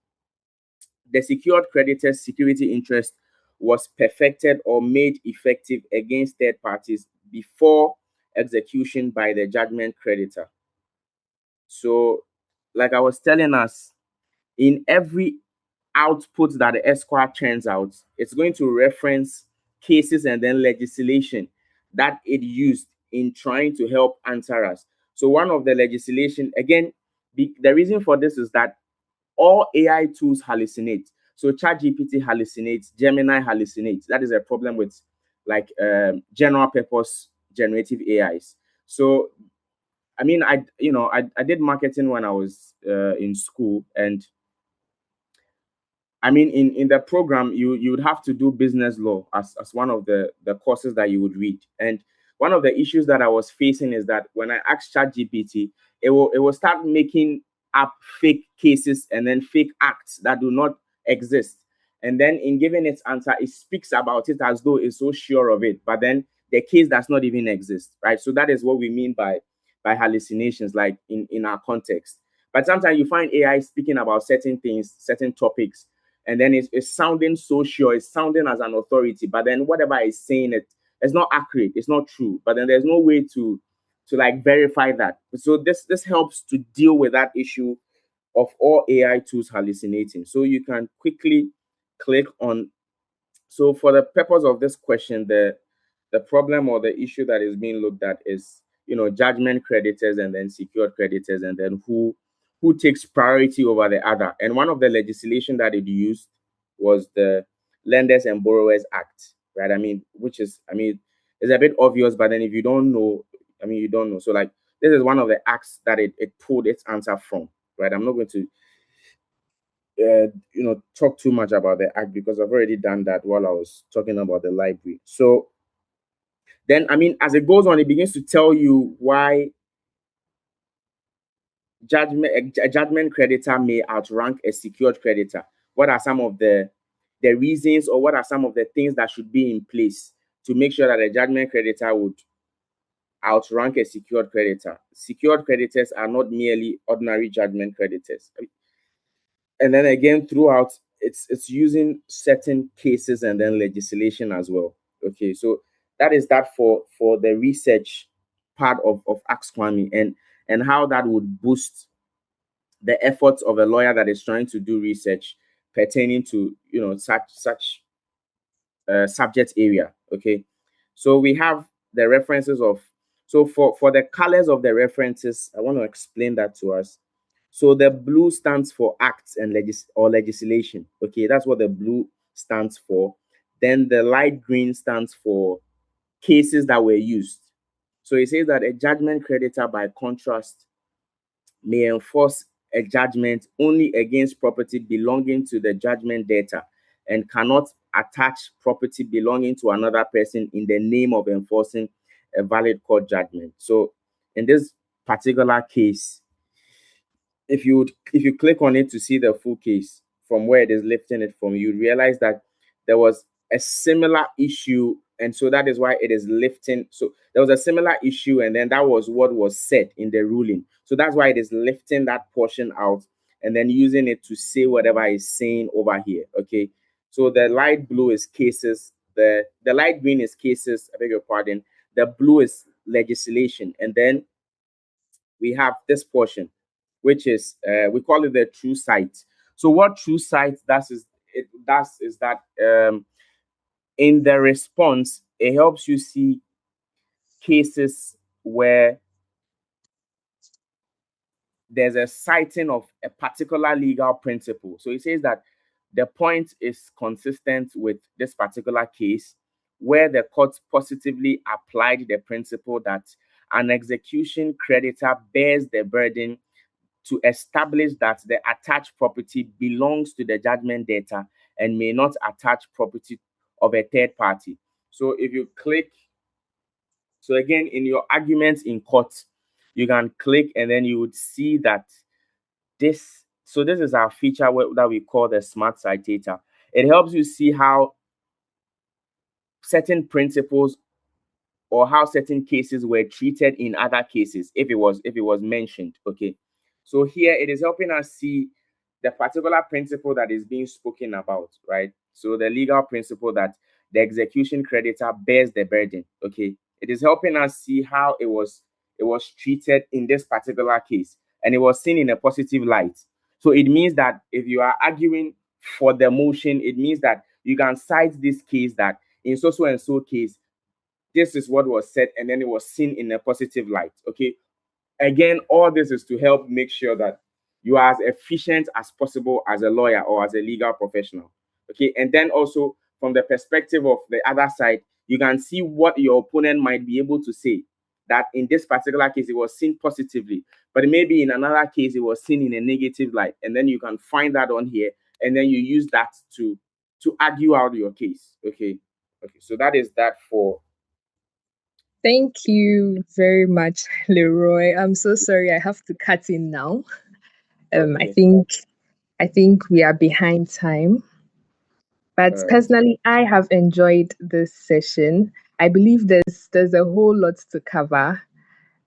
the secured creditor's security interest was perfected or made effective against third parties before execution by the judgment creditor. So, like I was telling us, in every output that the Esquire churns out, it's going to reference cases and then legislation that it used in trying to help answer us. So one of the legislation, again, the reason for this is that all AI tools hallucinate. So ChatGPT hallucinates, Gemini hallucinates. That is a problem with like general purpose generative AIs. So I mean, I did marketing when I was in school, and I mean, in the program, you would have to do business law as one of the courses that you would read. And one of the issues that I was facing is that when I asked ChatGPT, it will start making up fake cases and then fake acts that do not exist. And then in giving its answer, it speaks about it as though it's so sure of it, but then the case does not even exist, right? So that is what we mean by hallucinations, like in our context. But sometimes you find AI speaking about certain things, certain topics, and then it's sounding so sure, it's sounding as an authority, but then whatever it's saying, it's not accurate, it's not true, but then there's no way to like verify that. So this helps to deal with that issue of all AI tools hallucinating. So you can quickly click on. So for the purpose of this question, the problem or the issue that is being looked at is, judgment creditors and then secured creditors, and then who takes priority over the other. And one of the legislation that it used was the Lenders and Borrowers Act, right? I mean, which is, I mean, it's a bit obvious, but then if you don't know, I mean, you don't know. So like, this is one of the acts that it pulled its answer from, right? I'm not going to talk too much about the act because I've already done that while I was talking about the library. So then, I mean, as it goes on, it begins to tell you why a judgment creditor may outrank a secured creditor. What are some of the reasons, or what are some of the things that should be in place to make sure that a judgment creditor would outrank a secured creditor? Secured creditors are not merely ordinary judgment creditors. And then again, throughout, it's using certain cases and then legislation as well. Okay, so that is that for the research part of Ask Kwame, and how that would boost the efforts of a lawyer that is trying to do research pertaining to such subject area. Okay, so we have the references of. So for the colors of the references, I want to explain that to us. So the blue stands for acts and legislation. Okay, that's what the blue stands for. Then the light green stands for cases that were used. So it says that a judgment creditor, by contrast, may enforce a judgment only against property belonging to the judgment debtor, and cannot attach property belonging to another person in the name of enforcing a valid court judgment. So in this particular case, if you click on it to see the full case from where it is lifting it from, you realize that there was a similar issue, and so that is why it is lifting. So there was a similar issue, and then that was what was said in the ruling. So that's why it is lifting that portion out and then using it to say whatever it's saying over here. Okay. So the light blue is cases, the light green is cases, I beg your pardon. The blue is legislation, and then we have this portion, which is we call it the true site. So what true site does is that in the response, it helps you see cases where there's a citing of a particular legal principle. So it says that the point is consistent with this particular case, where the court positively applied the principle that an execution creditor bears the burden to establish that the attached property belongs to the judgment debtor and may not attach property of a third party. So if you click, so again, in your arguments in court, you can click and then you would see that this is our feature that we call the smart citator. It helps you see how certain principles or how certain cases were treated in other cases if it was mentioned. Okay, so here it is helping us see the particular principle that is being spoken about, right? So the legal principle that the execution creditor bears the burden. Okay, it is helping us see how it was treated in this particular case, and it was seen in a positive light. So it means that if you are arguing for the motion, it means that you can cite this case that in so and so case, this is what was said, and then it was seen in a positive light. Okay, again, all this is to help make sure that you are as efficient as possible as a lawyer or as a legal professional. Okay, and then also from the perspective of the other side, you can see what your opponent might be able to say. that in this particular case it was seen positively, but maybe in another case it was seen in a negative light, and then you can find that on here, and then you use that to argue out your case. Okay. So that is that for. Thank you very much, Leroy. I'm so sorry I have to cut in now. Um, I Okay. think I think we are behind time. But All right. personally, I have enjoyed this session. I believe there's a whole lot to cover.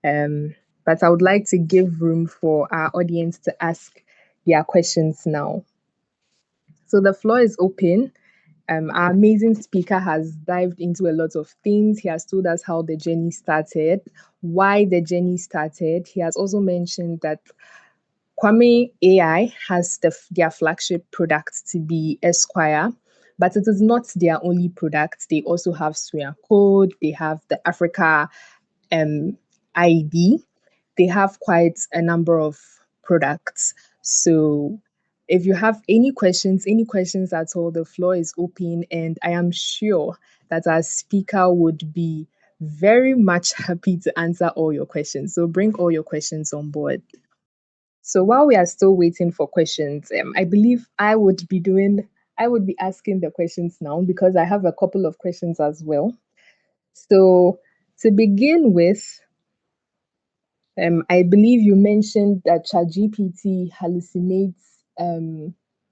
Um, but I would like to give room for our audience to ask their questions now. So the floor is open. Our amazing speaker has dived into a lot of things. He has told us how the journey started, why the journey started. He has also mentioned that Kwame AI has their flagship product to be Esquire, but it is not their only product. They also have Swear Code, they have the Africa um, ID, they have quite a number of products. So if you have any questions at all, the floor is open, and I am sure that our speaker would be very much happy to answer all your questions. So bring all your questions on board. So while we are still waiting for questions, I believe I would be asking the questions now because I have a couple of questions as well. So to begin with, I believe you mentioned that ChatGPT hallucinates.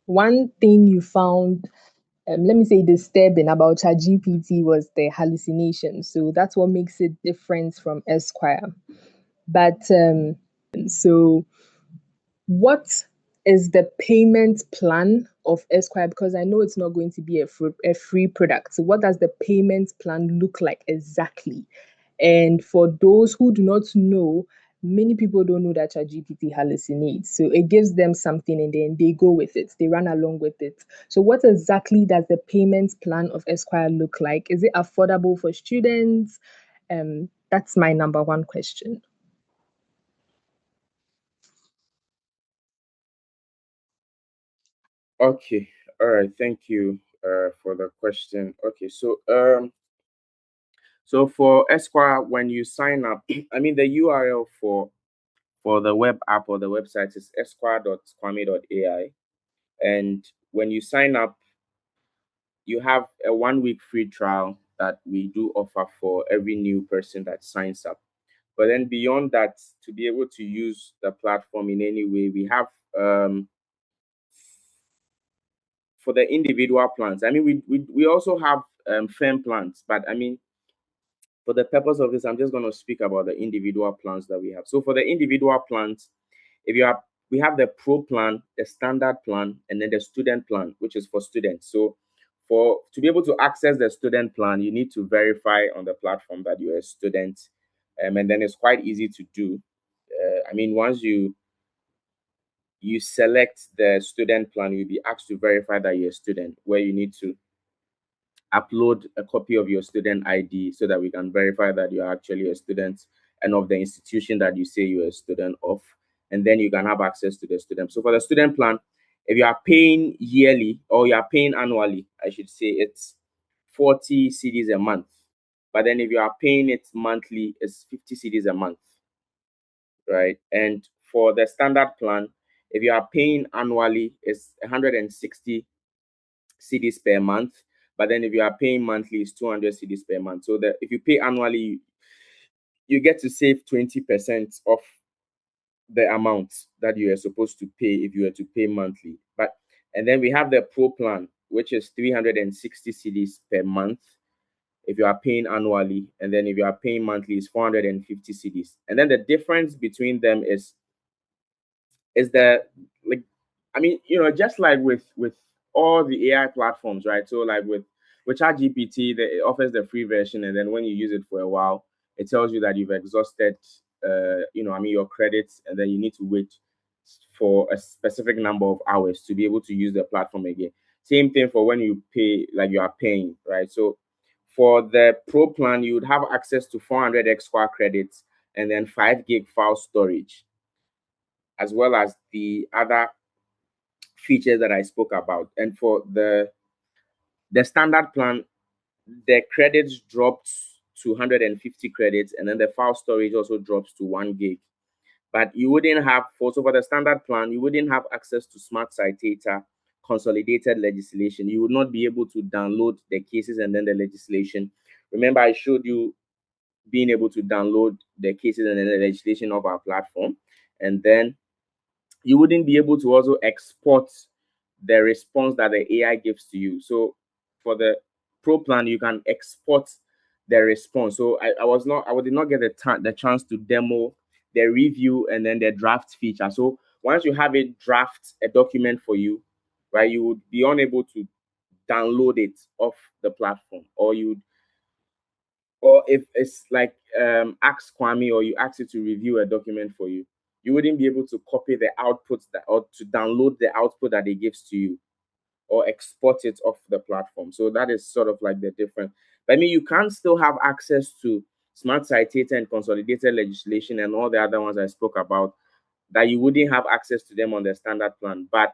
One thing you found, let me say, disturbing about ChatGPT was the hallucination. So that's what makes it different from Esquire. But so what is the payment plan of Esquire? Because I know it's not going to be a free product. So, what does the payment plan look like exactly? And for those who do not know, many people don't know that ChatGPT hallucinates. So, it gives them something and then they go with it, they run along with it. So, what exactly does the payment plan of Esquire look like? Is it affordable for students? That's my number one question. Okay. All right. Thank you for the question. Okay. So for Esquire, when you sign up, I mean the URL for the web app or the website is esquire.kwame.ai. And when you sign up, you have a 1 week free trial that we do offer for every new person that signs up. But then beyond that, to be able to use the platform in any way, we have for the individual plans. I mean, we also have firm plans, but I mean, for the purpose of this, I'm just going to speak about the individual plans that we have. So for the individual plans, if you have we have the pro plan, the standard plan, and then the student plan, which is for students. So for to be able to access the student plan, you need to verify on the platform that you're a student, and then it's quite easy to do. I mean, once you select the student plan, you'll be asked to verify that you're a student, where you need to upload a copy of your student ID so that we can verify that you're actually a student and of the institution that you say you're a student of. And then you can have access to the student. So for the student plan, if you are paying yearly or you are paying annually, I should say it's 40 CDs a month. But then if you are paying it monthly, it's 50 CDs a month, right? And for the standard plan, if you are paying annually, it's 160 CDs per month. But then if you are paying monthly, it's 200 CDs per month. So that if you pay annually, you get to save 20% of the amount that you are supposed to pay if you were to pay monthly. But and then we have the pro plan, which is 360 CDs per month if you are paying annually, and then if you are paying monthly, it's 450 CDs. And then the difference between them is that, like, I mean, just like with all the AI platforms, right? So like with ChatGPT, it offers the free version, and then when you use it for a while, it tells you that you've exhausted I mean, your credits, and then you need to wait for a specific number of hours to be able to use the platform again. Same thing for when you pay, like you are paying, right? So for the pro plan, you would have access to 400 extra credits and then 5 gig file storage, as well as the other features that I spoke about. And for the standard plan, the credits dropped to 150 credits, and then the file storage also drops to 1 gig. But you wouldn't have, for the standard plan, you wouldn't have access to smart citator, consolidated legislation. You would not be able to download the cases and then the legislation. Remember, I showed you being able to download the cases and then the legislation of our platform. And then you wouldn't be able to also export the response that the AI gives to you. So for the pro plan, you can export the response. So I did not get the chance to demo the review and then the draft feature. So once you have it draft a document for you, right, you would be unable to download it off the platform, or if it's like ask Kwame, or you ask it to review a document for you, you wouldn't be able to copy the output or to download the output that it gives to you or export it off the platform. So that is sort of like the difference. But I mean, you can still have access to smart citator and consolidated legislation and all the other ones I spoke about that you wouldn't have access to them on the standard plan, but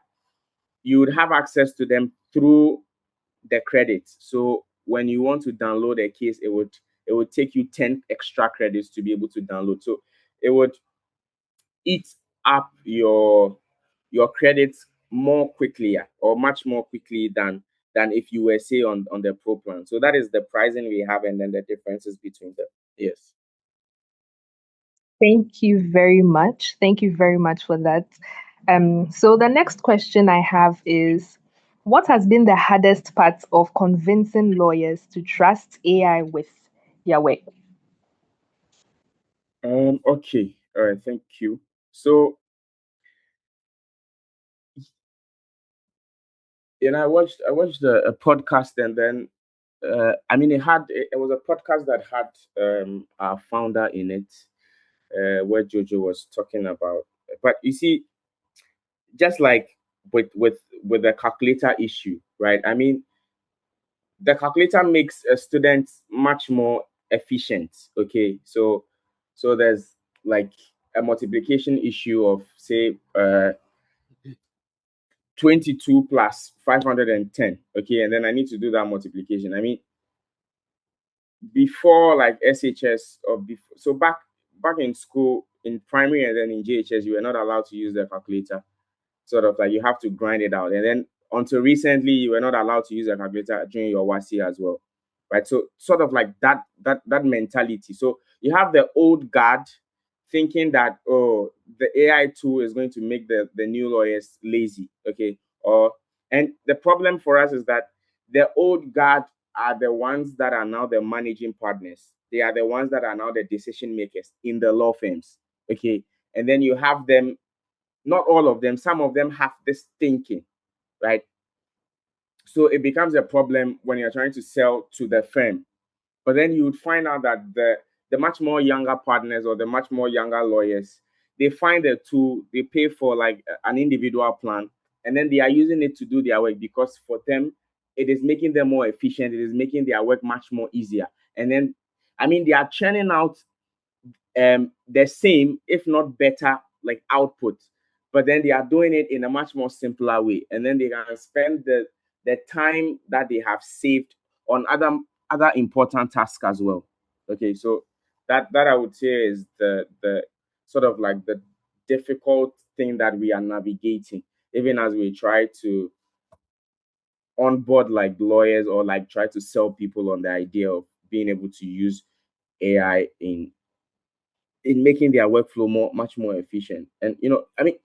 you would have access to them through the credits. So when you want to download a case, it would take you 10 extra credits to be able to download. So it would eat up your credits more quickly, or much more quickly than if you were, say, on the pro plan. So that is the pricing we have and then the differences between them. Yes. Thank you very much. Thank you very much for that. So the next question I have is, what has been the hardest part of convincing lawyers to trust AI with their work? Okay. All right. Thank you. So, I watched a podcast, and then I mean, it was a podcast that had our founder in it, where Jojo was talking about. But you see, just like with the calculator issue, right? I mean, the calculator makes a student much more efficient. Okay, so there's like a multiplication issue of, say, 22 plus 510. Okay, and then I need to do that multiplication. I mean, before, like SHS, or before, so back in school, in primary and then in JHS, you were not allowed to use the calculator. Sort of like you have to grind it out. And then until recently, you were not allowed to use a calculator during your WASI as well, right? So sort of like that mentality. So you have the old guard thinking that, oh, the AI tool is going to make the new lawyers lazy, okay? And the problem for us is that the old guard are the ones that are now the managing partners. They are the ones that are now the decision makers in the law firms, okay? And then you have them, not all of them, some of them have this thinking, right? So it becomes a problem when you're trying to sell to the firm. But then you would find out that the much more younger partners, or the much more younger lawyers, they find a tool, they pay for like an individual plan, and then they are using it to do their work, because for them, it is making them more efficient, it is making their work much more easier. And then, I mean, they are churning out the same, if not better, like output, but then they are doing it in a much more simpler way, and then they can spend the time that they have saved on other important tasks as well. Okay, so that I would say is the sort of like the difficult thing that we are navigating, even as we try to onboard like lawyers, or like try to sell people on the idea of being able to use AI in making their workflow much more efficient. And I mean,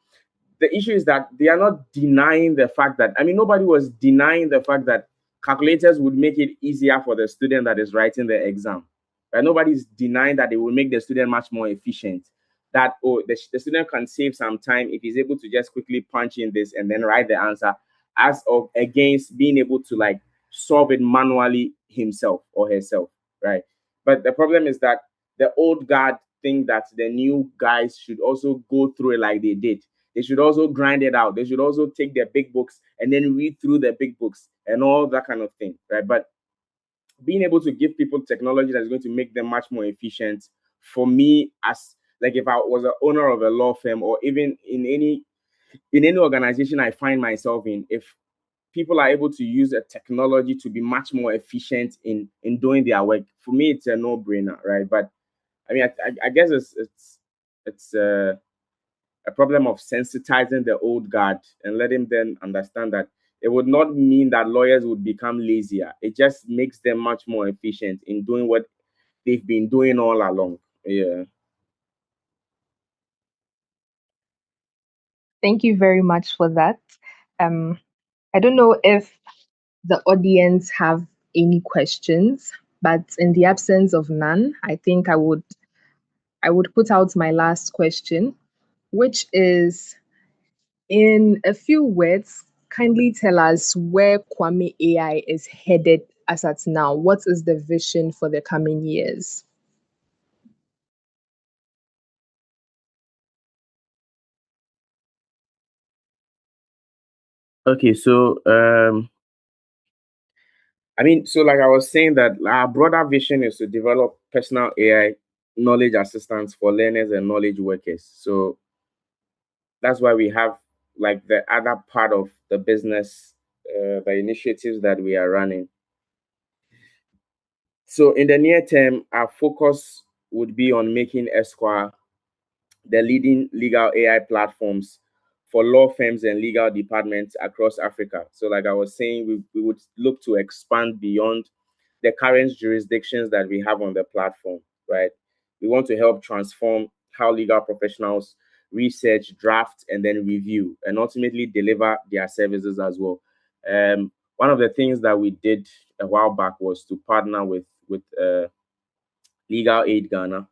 the issue is that they are not denying the fact that, I mean, nobody was denying the fact that calculators would make it easier for the student that is writing the exam. Right? Nobody's denying that they will make the student much more efficient. That, oh, the student can save some time if he's able to just quickly punch in this and then write the answer, as of against being able to like solve it manually himself or herself, right? But the problem is that the old guard think that the new guys should also go through it like they did. They should also grind it out. They should also take their big books and then read through the big books and all that kind of thing, right? But being able to give people technology that's going to make them much more efficient, for me, as like if I was an owner of a law firm, or even in any organization I find myself in, if people are able to use a technology to be much more efficient in doing their work, for me, it's a no-brainer, right? But I mean, I guess it's a problem of sensitizing the old guard and letting them understand that it would not mean that lawyers would become lazier. It just makes them much more efficient in doing what they've been doing all along. Yeah. Thank you very much for that. Um, I don't know if the audience have any questions, but in the absence of none, I think I would put out my last question, which is, in a few words, kindly tell us where Kwame AI is headed as at now. What is the vision for the coming years? Okay, so I mean, so like I was saying, that our broader vision is to develop personal AI knowledge assistants for learners and knowledge workers. So that's why we have like the other part of the business, the initiatives that we are running. So in the near term, our focus would be on making Eskwai the leading legal AI platforms for law firms and legal departments across Africa. So, like I was saying, we would look to expand beyond the current jurisdictions that we have on the platform, right? We want to help transform how legal professionals research, draft, and then review, and ultimately deliver their services as well. One of the things that we did a while back was to partner with Legal Aid Ghana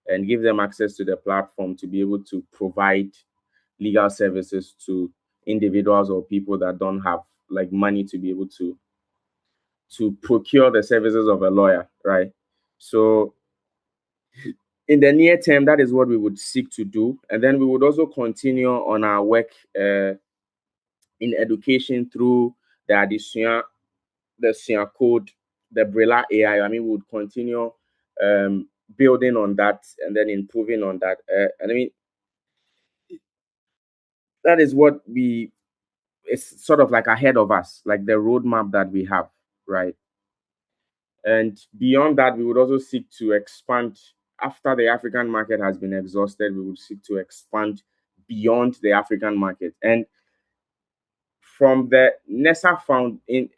and give them access to the platform to be able to provide legal services to individuals or people that don't have like money to be able to procure the services of a lawyer, right? So in the near term, that is what we would seek to do, and then we would also continue on our work in education through the addition, the Sia code, the Brilla AI. I mean, we would continue building on that and then improving on that. And I mean, that is what we, it's sort of like ahead of us, like the roadmap that we have, right? And beyond that, we would also seek to expand after the African market has been exhausted. We would seek to expand beyond the African market. And from the NESA found in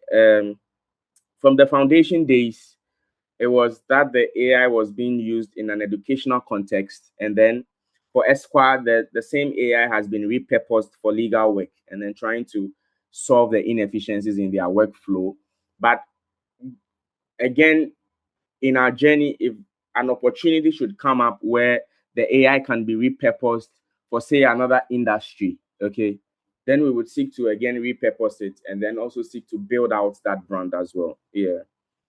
from the foundation days, it was that the AI was being used in an educational context, and then for Esquire, the same AI has been repurposed for legal work, and then trying to solve the inefficiencies in their workflow. But again, in our journey, if an opportunity should come up where the AI can be repurposed for, say, another industry, okay, then we would seek to again repurpose it and then also seek to build out that brand as well. Yeah.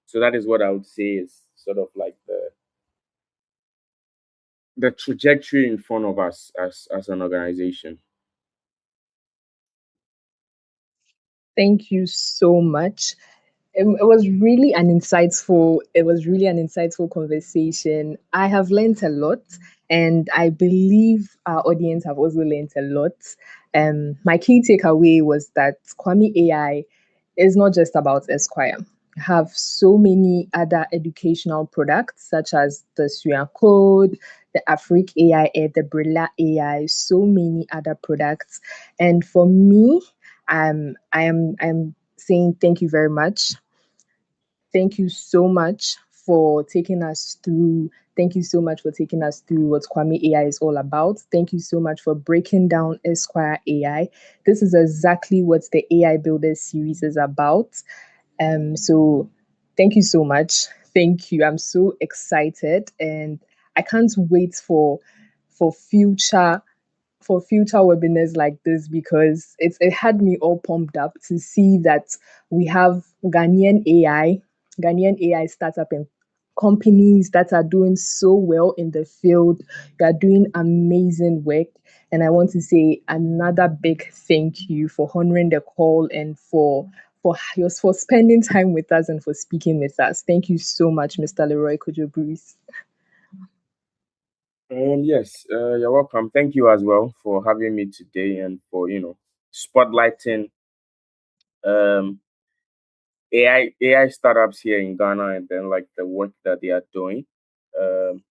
So that is what I would say is sort of like the trajectory in front of us as an organization. Thank you so much. It was really an insightful conversation. I have learned a lot, and I believe our audience have also learned a lot. My key takeaway was that Kwame AI is not just about Esquire. We have so many other educational products such as the Suya Code, the Afric AI, the Brilla AI, so many other products. And for me, I'm saying thank you very much. Thank you so much for taking us through. Thank you so much for taking us through what Kwame AI is all about. Thank you so much for breaking down Esquire AI. This is exactly what the AI Builders series is about. So thank you so much. Thank you. I'm so excited, and I can't wait for future webinars like this, because it had me all pumped up to see that we have Ghanaian AI startup and companies that are doing so well in the field. They are doing amazing work. And I want to say another big thank you for honoring the call and for spending time with us and for speaking with us. Thank you so much, Mr. Leroy Kojo Bruce. Yes, you're welcome. Thank you as well for having me today and for spotlighting um, AI startups here in Ghana, and then like the work that they are doing. Um,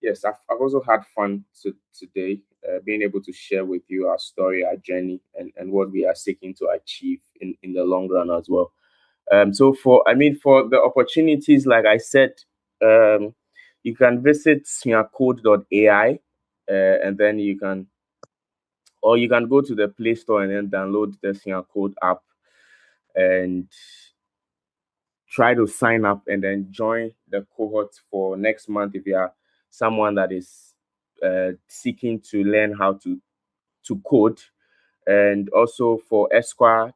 yes, I've also had fun today, being able to share with you our story, our journey, and what we are seeking to achieve in the long run as well. So for the opportunities, like I said, um, you can visit smearcode.ai, and then you can go to the Play Store and then download the Smearcode app and try to sign up and then join the cohort for next month if you are someone that is seeking to learn how to code. And also for Eskwai,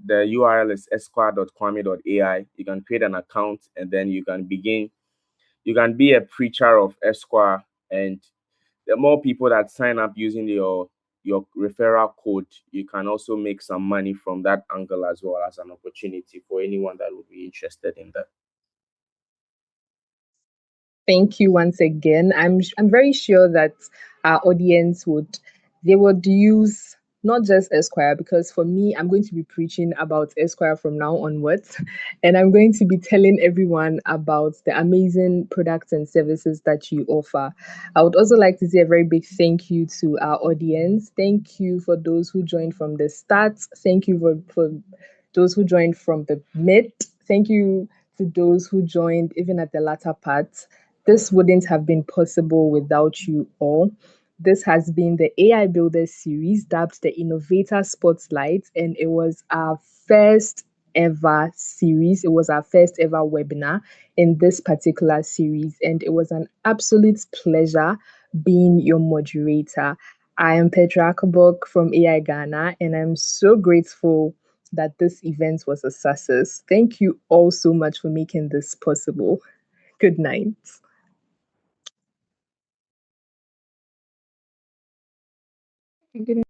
the URL is eskwai.kwame.ai. You can create an account and then you can be a preacher of Eskwai, and the more people that sign up using your referral code, you can also make some money from that angle as well, as an opportunity for anyone that would be interested in that. Thank you once again. I'm very sure that our audience would use not just Esquire, because for me, I'm going to be preaching about Esquire from now onwards, and I'm going to be telling everyone about the amazing products and services that you offer. I would also like to say a very big thank you to our audience. Thank you for those who joined from the start. Thank you for those who joined from the mid. Thank you to those who joined even at the latter part. This wouldn't have been possible without you all. This has been the AI Builder series, dubbed the Innovator Spotlight, and it was our first ever series. It was our first ever webinar in this particular series, and it was an absolute pleasure being your moderator. I am Petra Akabok from AI Ghana, and I'm so grateful that this event was a success. Thank you all so much for making this possible. Good night. Good